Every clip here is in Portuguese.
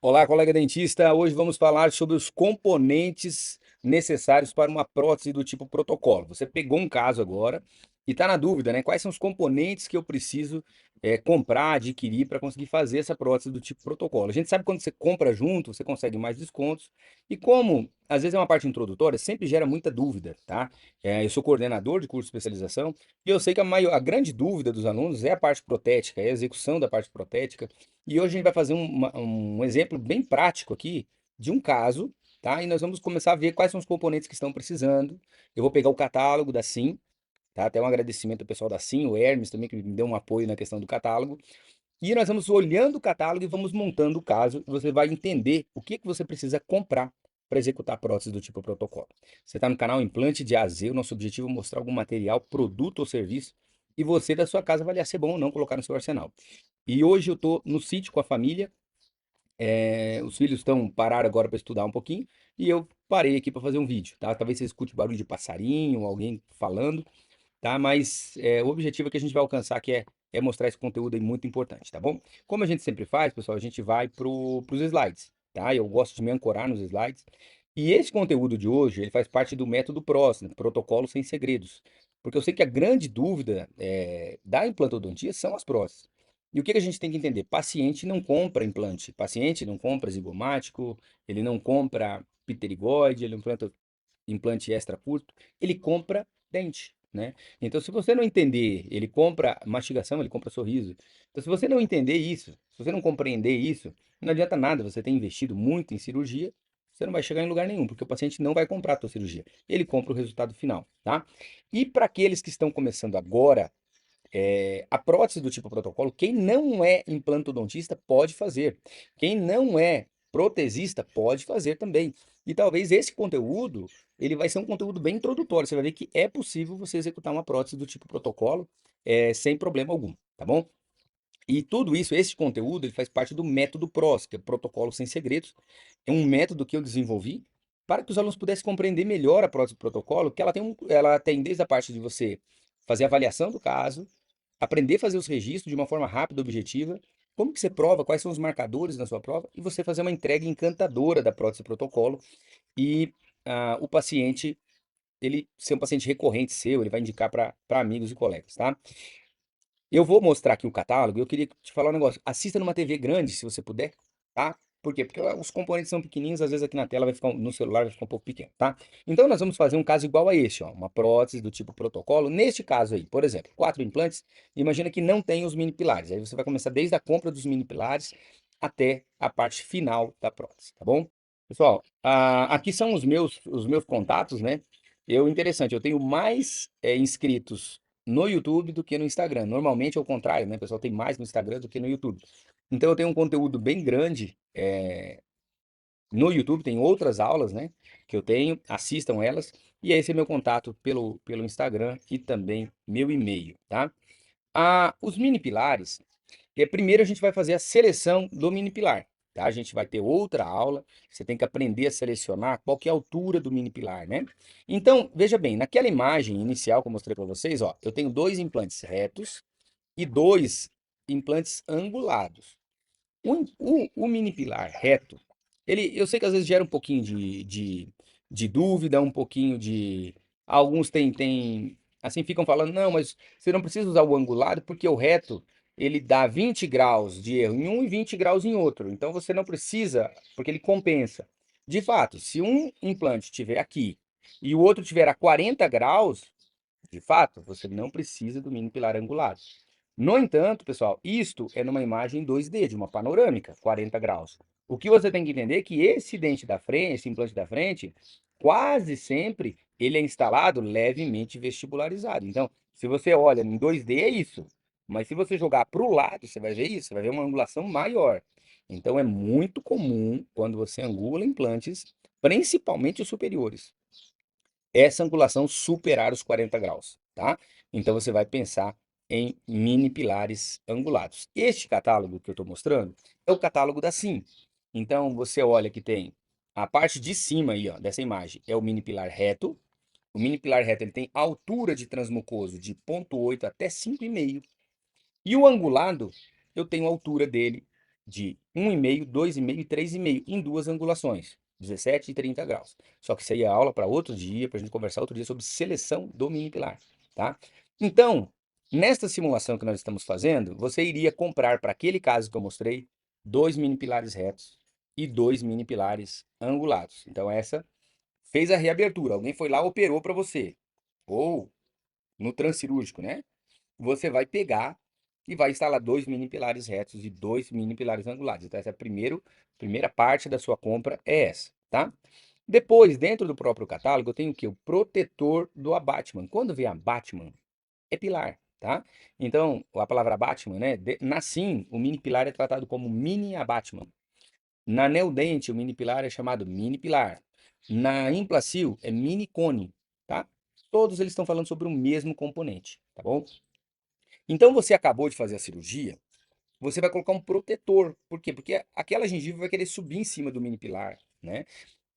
Olá, colega dentista. Hoje vamos falar sobre os componentes necessários para uma prótese do tipo protocolo. Você pegou um caso agora e está na dúvida, né? Quais são os componentes que eu preciso comprar, adquirir para conseguir fazer essa prótese do tipo protocolo? A gente sabe que quando você compra junto, você consegue mais descontos. E como às vezes é uma parte introdutória, sempre gera muita dúvida, tá? Eu sou coordenador de curso de especialização e eu sei que a grande dúvida dos alunos é a parte protética, é a execução da parte protética. E hoje a gente vai fazer um exemplo bem prático aqui de um caso, tá? E nós vamos começar a ver quais são os componentes que estão precisando. Eu vou pegar o catálogo da Sim, tá? Até um agradecimento ao pessoal da Sim, o Hermes também, que me deu um apoio na questão do catálogo. E nós vamos olhando o catálogo e vamos montando o caso. E você vai entender o que que você precisa comprar para executar a prótese do tipo protocolo. Você está no canal Implante de A a Z. O nosso objetivo é mostrar algum material, produto ou serviço. E você da sua casa avaliar se é bom ou não colocar no seu arsenal. E hoje eu estou no sítio com a família. Os filhos estão pararam agora para estudar um pouquinho e eu parei aqui para fazer um vídeo, tá? Talvez você escute barulho de passarinho, alguém falando, tá? Mas o objetivo é que a gente vai alcançar é mostrar esse conteúdo aí muito importante, tá bom? Como a gente sempre faz, pessoal, a gente vai pros slides, tá? Eu gosto de me ancorar nos slides. E esse conteúdo de hoje, ele faz parte do método PROS, né? Protocolo Sem Segredos. Porque eu sei que a grande dúvida da implantodontia são as próteses. E o que que a gente tem que entender? Paciente não compra implante, paciente não compra zigomático, ele não compra pterigóide, ele não planta implante extra curto, ele compra dente, né? Então, se você não entender, ele compra mastigação, ele compra sorriso. Então, se você não entender isso, se você não compreender isso, não adianta nada você ter investido muito em cirurgia, você não vai chegar em lugar nenhum, porque o paciente não vai comprar a tua cirurgia. Ele compra o resultado final, tá? E para aqueles que estão começando agora, a prótese do tipo protocolo, quem não é implantodontista pode fazer. Quem não é protesista pode fazer também. E talvez esse conteúdo, ele vai ser um conteúdo bem introdutório. Você vai ver que é possível você executar uma prótese do tipo protocolo sem problema algum, tá bom? E tudo isso, esse conteúdo, ele faz parte do método PROS, que é Protocolo Sem Segredos. É um método que eu desenvolvi para que os alunos pudessem compreender melhor a prótese do protocolo, que ela tem desde a parte de você fazer a avaliação do caso, aprender a fazer os registros de uma forma rápida e objetiva, como que você prova, quais são os marcadores na sua prova, e você fazer uma entrega encantadora da prótese protocolo, e o paciente, ele ser um paciente recorrente seu, ele vai indicar para amigos e colegas, tá? Eu vou mostrar aqui o catálogo, eu queria te falar um negócio, assista numa TV grande, se você puder, tá? Por quê? Porque os componentes são pequenininhos, às vezes aqui na tela vai ficar, no celular vai ficar um pouco pequeno, tá? Então nós vamos fazer um caso igual a este, ó, uma prótese do tipo protocolo. Neste caso aí, por exemplo, 4 implantes, imagina que não tem os mini pilares. Aí você vai começar desde a compra dos mini pilares até a parte final da prótese, tá bom? Pessoal, aqui são os meus contatos, né? Interessante, eu tenho mais inscritos no YouTube do que no Instagram. Normalmente é o contrário, né? O pessoal tem mais no Instagram do que no YouTube. Então eu tenho um conteúdo bem grande no YouTube, tem outras aulas, né? Que eu tenho, assistam elas. E esse é meu contato pelo Instagram e também meu e-mail, tá? Os mini pilares, primeiro a gente vai fazer a seleção do mini pilar, tá? A gente vai ter outra aula, você tem que aprender a selecionar qual que é a altura do mini pilar, né? Então, veja bem, naquela imagem inicial que eu mostrei para vocês, ó, eu tenho 2 implantes retos e 2 implantes angulados. O mini pilar reto, eu sei que às vezes gera um pouquinho de dúvida, um pouquinho de. Alguns assim, ficam falando, não, mas você não precisa usar o angulado, porque o reto, ele dá 20 graus de erro em um e 20 graus em outro. Então você não precisa, porque ele compensa. De fato, se um implante estiver aqui e o outro estiver a 40 graus, de fato, você não precisa do mini pilar angulado. No entanto, pessoal, isto é numa imagem 2D, de uma panorâmica, 40 graus. O que você tem que entender é que esse dente da frente, esse implante da frente, quase sempre ele é instalado levemente vestibularizado. Então, se você olha em 2D é isso, mas se você jogar para o lado, você vai ver isso, você vai ver uma angulação maior. Então, é muito comum quando você angula implantes, principalmente os superiores, essa angulação superar os 40 graus, tá? Então você vai pensar em mini pilares angulados. Este catálogo que eu estou mostrando é o catálogo da Sim. Então você olha que tem a parte de cima aí, ó, dessa imagem, é o mini pilar reto. O mini pilar reto ele tem altura de transmucoso de 0,8 até 5,5. E o angulado, eu tenho a altura dele de 1,5, 2,5 e 3,5 em duas angulações, 17 e 30 graus. Só que isso aí é aula para outro dia, para a gente conversar outro dia sobre seleção do mini pilar, tá? Então, nesta simulação que nós estamos fazendo, você iria comprar, para aquele caso que eu mostrei, dois mini pilares retos e dois mini pilares angulados. Então, essa fez a reabertura, alguém foi lá, operou para você. Ou no transcirúrgico, né? Você vai pegar e vai instalar dois mini pilares retos e dois mini pilares angulares. Então, essa é a primeira parte da sua compra é essa, tá? Depois, dentro do próprio catálogo, eu tenho o que? O protetor do abattement. Quando vem abattement, é pilar, tá? Então, a palavra abattement, né? Na SIM, o mini pilar é tratado como mini abattement. Na Neodente, o mini pilar é chamado mini pilar. Na Implacil, é mini cone, tá? Todos eles estão falando sobre o mesmo componente, tá bom? Então, você acabou de fazer a cirurgia, você vai colocar um protetor. Por quê? Porque aquela gengiva vai querer subir em cima do mini pilar, né?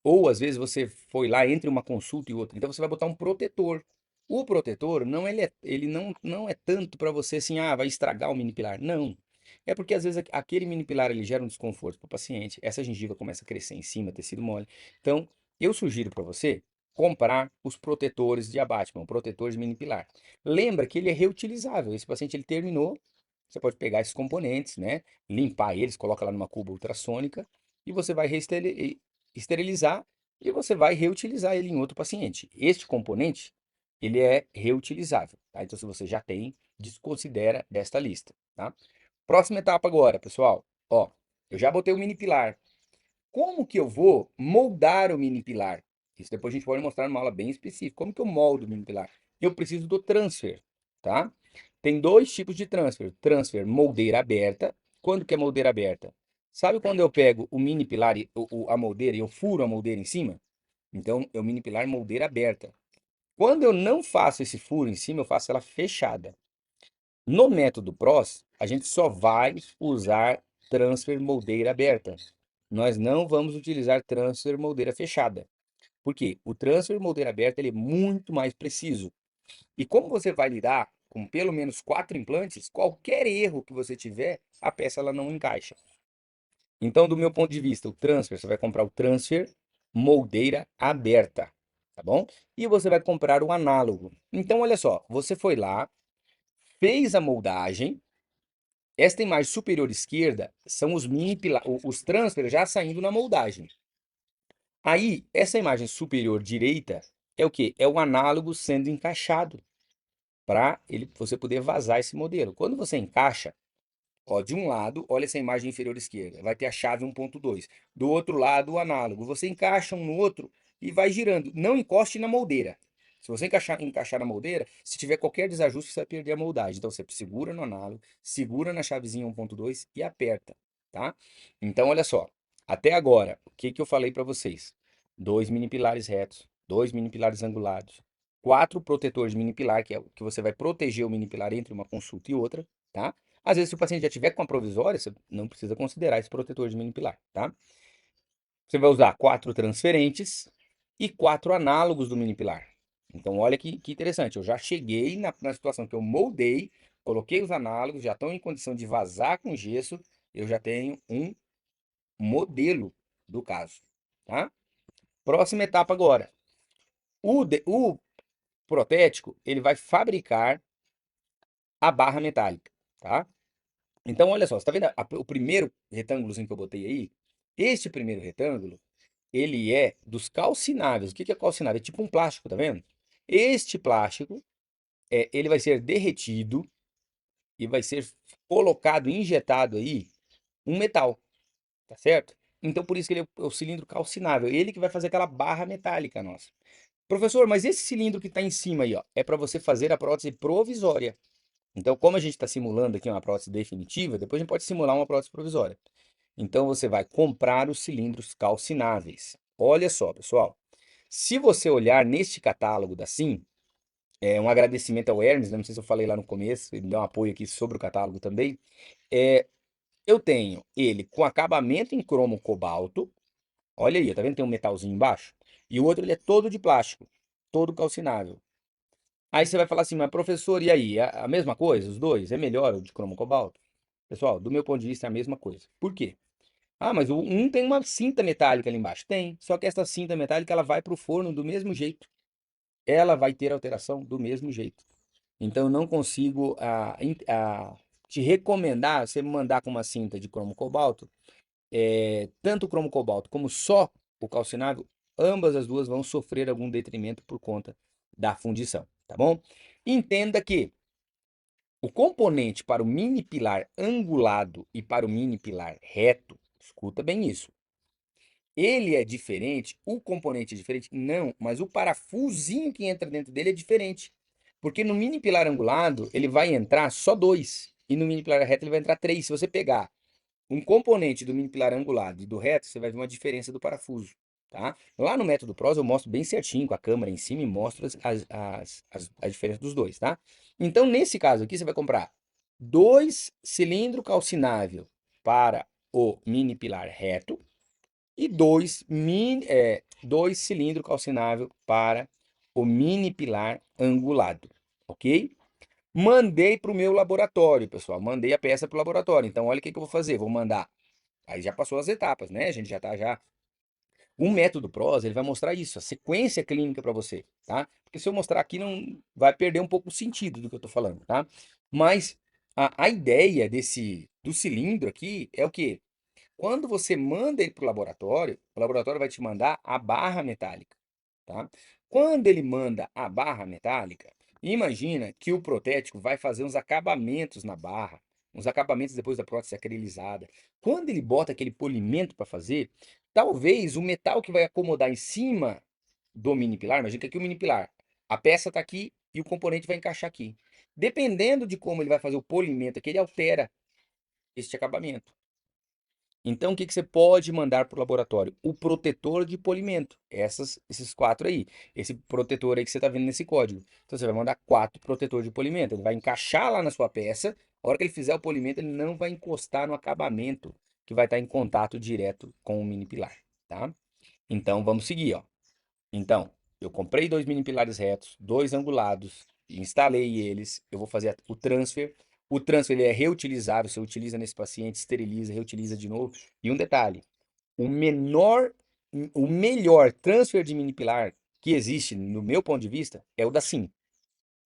Ou às vezes você foi lá entre uma consulta e outra, então você vai botar um protetor. O protetor não ele não é tanto para você assim, ah, vai estragar o mini pilar. Não. É porque às vezes aquele mini pilar ele gera um desconforto para o paciente, essa gengiva começa a crescer em cima, tecido mole. Então, eu sugiro para você comprar os protetores de abattement, o protetor de mini pilar. Lembra que ele é reutilizável. Esse paciente ele terminou, você pode pegar esses componentes, né, limpar eles, coloca lá numa cuba ultrassônica e você vai esterilizar e você vai reutilizar ele em outro paciente. Este componente, ele é reutilizável, tá? Então, se você já tem, desconsidera desta lista, tá? Próxima etapa agora, pessoal. Ó, eu já botei o mini pilar. Como que eu vou moldar o mini pilar? Isso depois a gente pode mostrar numa aula bem específica. Como que eu moldo o mini pilar? Eu preciso do transfer, tá? Tem dois tipos de transfer. Transfer moldeira aberta. Quando que é moldeira aberta? Sabe quando eu pego o mini pilar, a moldeira, e eu furo a moldeira em cima? Então, é o mini pilar moldeira aberta. Quando eu não faço esse furo em cima, eu faço ela fechada. No método PROS, a gente só vai usar transfer moldeira aberta. Nós não vamos utilizar transfer moldeira fechada. Por quê? O transfer moldeira aberta ele é muito mais preciso. E como você vai lidar com pelo menos 4 implantes, qualquer erro que você tiver, a peça ela não encaixa. Então, do meu ponto de vista, o transfer, você vai comprar o transfer moldeira aberta, tá bom? E você vai comprar o análogo. Então, olha só, você foi lá, fez a moldagem. Esta imagem superior esquerda são os mini os transfers já saindo na moldagem. Aí, essa imagem superior direita é o quê? É o análogo sendo encaixado para você poder vazar esse modelo. Quando você encaixa, ó, de um lado, olha essa imagem inferior esquerda, vai ter a chave 1.2. Do outro lado, o análogo. Você encaixa um no outro e vai girando. Não encoste na moldeira. Se você encaixar na moldeira, se tiver qualquer desajuste, você vai perder a moldagem. Então, você segura no análogo, segura na chavezinha 1.2 e aperta, tá? Então, olha só. Até agora, o que que eu falei para vocês? Dois mini pilares retos, dois mini pilares angulados, quatro protetores de mini pilar, que é o que você vai proteger o mini pilar entre uma consulta e outra, tá? Às vezes, se o paciente já tiver com a provisória, você não precisa considerar esse protetor de mini pilar, tá? Você vai usar quatro transferentes e quatro análogos do mini pilar. Então, olha que interessante. Eu já cheguei na situação que eu moldei, coloquei os análogos, já estão em condição de vazar com gesso, eu já tenho um modelo do caso, tá? Próxima etapa agora. O protético, ele vai fabricar a barra metálica, tá? Então, olha só, você tá vendo o primeiro retângulozinho que eu botei aí? Este primeiro retângulo, ele é dos calcináveis. O que que é calcinável? É tipo um plástico, tá vendo? Este plástico, ele vai ser derretido e vai ser colocado, injetado aí, um metal, tá certo? Então, por isso que ele é o cilindro calcinável. Ele que vai fazer aquela barra metálica nossa. Professor, mas esse cilindro que está em cima aí, ó, é para você fazer a prótese provisória. Então, como a gente está simulando aqui uma prótese definitiva, depois a gente pode simular uma prótese provisória. Então, você vai comprar os cilindros calcináveis. Olha só, pessoal. Se você olhar neste catálogo da Sim, um agradecimento ao Hermes, né? Não sei se eu falei lá no começo, ele me deu um apoio aqui sobre o catálogo também. É, eu tenho ele com acabamento em cromo cobalto. Olha aí, tá vendo? Tem um metalzinho embaixo. E o outro ele é todo de plástico, todo calcinável. Aí você vai falar assim, mas professor, e aí? A mesma coisa, os dois? É melhor o de cromo cobalto? Pessoal, do meu ponto de vista é a mesma coisa. Por quê? Ah, mas um tem uma cinta metálica ali embaixo. Tem, só que essa cinta metálica ela vai para o forno do mesmo jeito. Ela vai ter alteração do mesmo jeito. Então eu não consigo te recomendar você me mandar com uma cinta de cromo cobalto, tanto o cromo cobalto como só o calcinável, ambas as duas vão sofrer algum detrimento por conta da fundição, tá bom? Entenda que o componente para o mini pilar angulado e para o mini pilar reto, escuta bem isso. Ele é diferente, o componente é diferente? Não, mas o parafusinho que entra dentro dele é diferente. Porque no mini pilar angulado, ele vai entrar só dois. E no mini pilar reto ele vai entrar três. Se você pegar um componente do mini pilar angulado e do reto, você vai ver uma diferença do parafuso, tá? Lá no método PROS eu mostro bem certinho com a câmera em cima e mostro a diferença dos dois, tá? Então, nesse caso aqui, você vai comprar dois cilindro calcinável para o mini pilar reto e dois cilindro calcinável para o mini pilar angulado, ok? Mandei para o meu laboratório, pessoal. Mandei a peça para o laboratório. Então, olha o que que eu vou fazer. Vou mandar. Aí já passou as etapas, né? A gente já está já. O método PROS, ele vai mostrar isso, a sequência clínica para você, tá? Porque se eu mostrar aqui, não vai perder um pouco o sentido do que eu estou falando, tá? Mas a ideia do cilindro aqui é o quê? Quando você manda ele para o laboratório vai te mandar a barra metálica, tá? Quando ele manda a barra metálica, imagina que o protético vai fazer uns acabamentos na barra, uns acabamentos depois da prótese acrelizada. Quando ele bota aquele polimento para fazer, talvez o metal que vai acomodar em cima do mini pilar, imagina que aqui o mini pilar, a peça está aqui e o componente vai encaixar aqui. Dependendo de como ele vai fazer o polimento aqui, ele altera este acabamento. Então, o que que você pode mandar para o laboratório? O protetor de polimento. Esses quatro aí. Esse protetor aí que você está vendo nesse código. Então, você vai mandar quatro protetores de polimento. Ele vai encaixar lá na sua peça. A hora que ele fizer o polimento, ele não vai encostar no acabamento que vai estar em contato direto com o mini pilar, tá? Então, vamos seguir, ó. Então, eu comprei dois mini pilares retos, dois angulados, instalei eles, eu vou fazer o transfer. O transfer ele é reutilizável, você utiliza nesse paciente, esteriliza, reutiliza de novo. E um detalhe, o menor, o melhor transfer de mini pilar que existe, no meu ponto de vista, é o da Sim,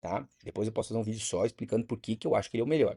tá? Depois eu posso fazer um vídeo só explicando por que que eu acho que ele é o melhor.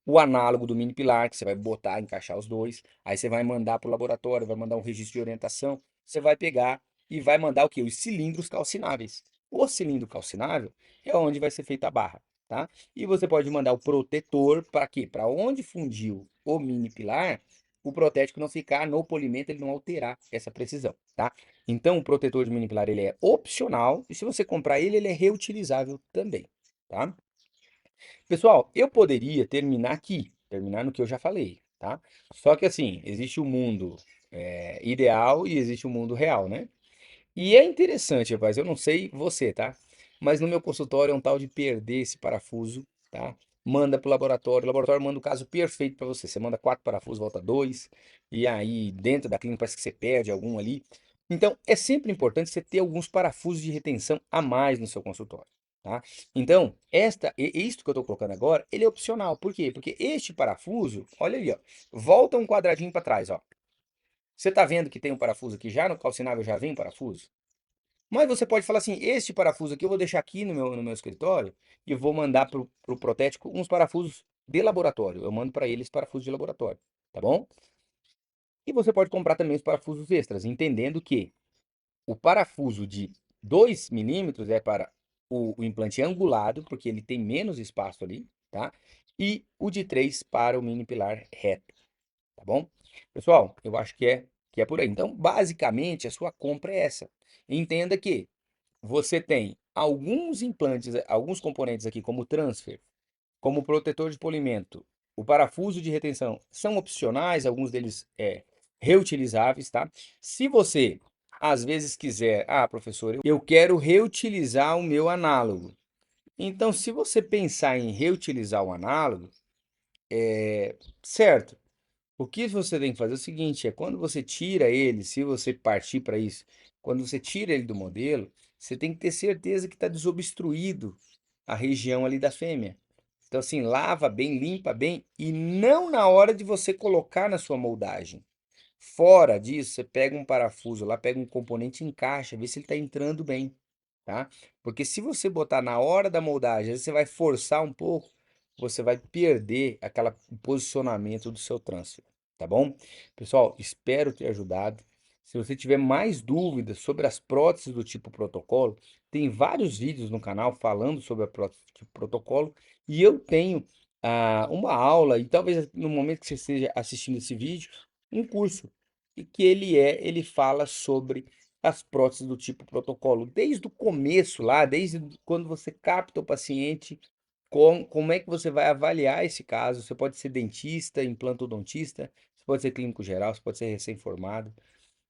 O análogo do mini pilar, que você vai botar, encaixar os dois, aí você vai mandar para o laboratório, vai mandar um registro de orientação, você vai pegar e vai mandar o quê? Os cilindros calcináveis. O cilindro calcinável é onde vai ser feita a barra, tá? E você pode mandar o protetor para quê? Para onde fundiu o mini pilar, o protético não ficar no polimento, ele não alterar essa precisão, tá? Então, o protetor de mini pilar ele é opcional e se você comprar ele, ele é reutilizável também, tá? Pessoal, eu poderia terminar aqui, terminar no que eu já falei, tá? Só que assim, existe o mundo ideal e existe o mundo real, né? E é interessante, rapaz, eu não sei você, tá? Mas no meu consultório é um tal de perder esse parafuso, tá? Manda pro laboratório, o laboratório manda o caso perfeito para você. Você manda quatro parafusos, volta dois, e aí dentro da clínica parece que você perde algum ali. Então, é sempre importante você ter alguns parafusos de retenção a mais no seu consultório, tá? Então, isto que eu estou colocando agora, ele é opcional. Por quê? Porque este parafuso, olha ali, ó, volta um quadradinho para trás, ó. Você está vendo que tem um parafuso aqui já no calcinável já vem um parafuso? Mas você pode falar assim, este parafuso aqui eu vou deixar aqui no meu escritório e vou mandar para o protético uns parafusos de laboratório. Eu mando para eles parafusos de laboratório, tá bom? E você pode comprar também os parafusos extras, entendendo que o parafuso de 2 milímetros é para o implante angulado, porque ele tem menos espaço ali, tá? E o de 3 para o mini pilar reto, tá bom? Pessoal, eu acho que é por aí. Então, basicamente, a sua compra é essa. Entenda que você tem alguns implantes, alguns componentes aqui, como o transfer, como o protetor de polimento, o parafuso de retenção, são opcionais, alguns deles reutilizáveis, tá? Se você às vezes quiser, professor, eu quero reutilizar o meu análogo. Então, se você pensar em reutilizar o análogo, certo? O que você tem que fazer é o seguinte, é quando você tira ele, se você partir para isso, quando você tira ele do modelo, você tem que ter certeza que está desobstruído a região ali da fêmea. Então, assim, lava bem, limpa bem e não na hora de você colocar na sua moldagem. Fora disso, você pega um parafuso lá, pega um componente e encaixa, vê se ele está entrando bem, tá? Porque se você botar na hora da moldagem, aí você vai forçar um pouco, você vai perder o posicionamento do seu transfer, tá bom? Pessoal, espero ter ajudado. Se você tiver mais dúvidas sobre as próteses do tipo protocolo, tem vários vídeos no canal falando sobre a prótese do tipo protocolo e eu tenho uma aula, e talvez no momento que você esteja assistindo esse vídeo, um curso e que ele fala sobre as próteses do tipo protocolo, desde o começo lá, desde quando você capta o paciente, como é que você vai avaliar esse caso. Você pode ser dentista, implantodontista, você pode ser clínico geral, você pode ser recém-formado.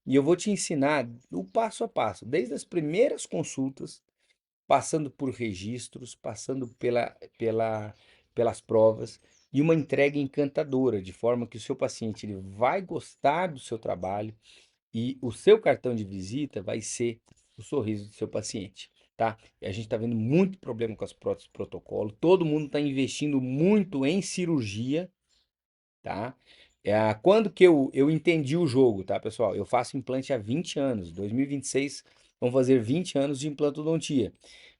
E eu vou te ensinar o passo a passo, desde as primeiras consultas, passando por registros, passando pelas provas, e uma entrega encantadora, de forma que o seu paciente ele vai gostar do seu trabalho e o seu cartão de visita vai ser o sorriso do seu paciente, tá? E a gente está vendo muito problema com as próteses protocolo, todo mundo está investindo muito em cirurgia, tá? Quando que eu entendi o jogo, tá, pessoal? Eu faço implante há 20 anos, 2026 vão fazer 20 anos de implantodontia.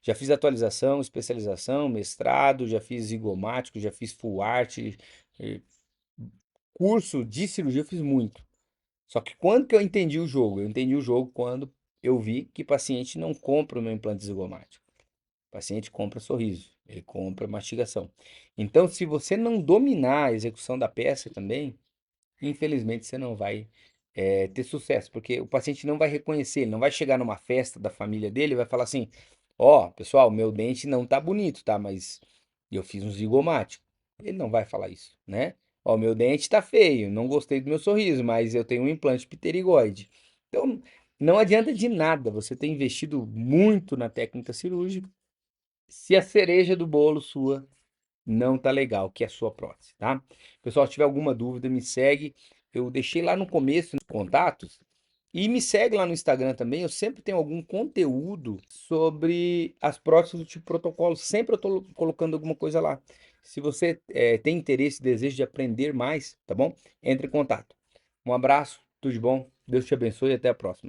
Já fiz atualização, especialização, mestrado, já fiz zigomático, já fiz full art, eh, curso de cirurgia eu fiz muito. Só que quando que eu entendi o jogo? Eu entendi o jogo quando eu vi que paciente não compra o meu implante zigomático. O paciente compra sorriso, ele compra mastigação. Então, se você não dominar a execução da peça também, infelizmente você não vai ter sucesso, porque o paciente não vai reconhecer, ele não vai chegar numa festa da família dele e vai falar assim: ó, pessoal, meu dente não tá bonito, tá? Mas eu fiz um zigomático. Ele não vai falar isso, né? Ó, meu dente tá feio, não gostei do meu sorriso, mas eu tenho um implante pterigoide. Então, não adianta de nada você ter investido muito na técnica cirúrgica se a cereja do bolo sua não tá legal, que é a sua prótese, tá? Pessoal, se tiver alguma dúvida, me segue. Eu deixei lá no começo nos contatos e me segue lá no Instagram também. Eu sempre tenho algum conteúdo sobre as próteses do tipo protocolo. Sempre eu tô colocando alguma coisa lá. Se você tem interesse e desejo de aprender mais, tá bom? Entre em contato. Um abraço, tudo de bom. Deus te abençoe e até a próxima.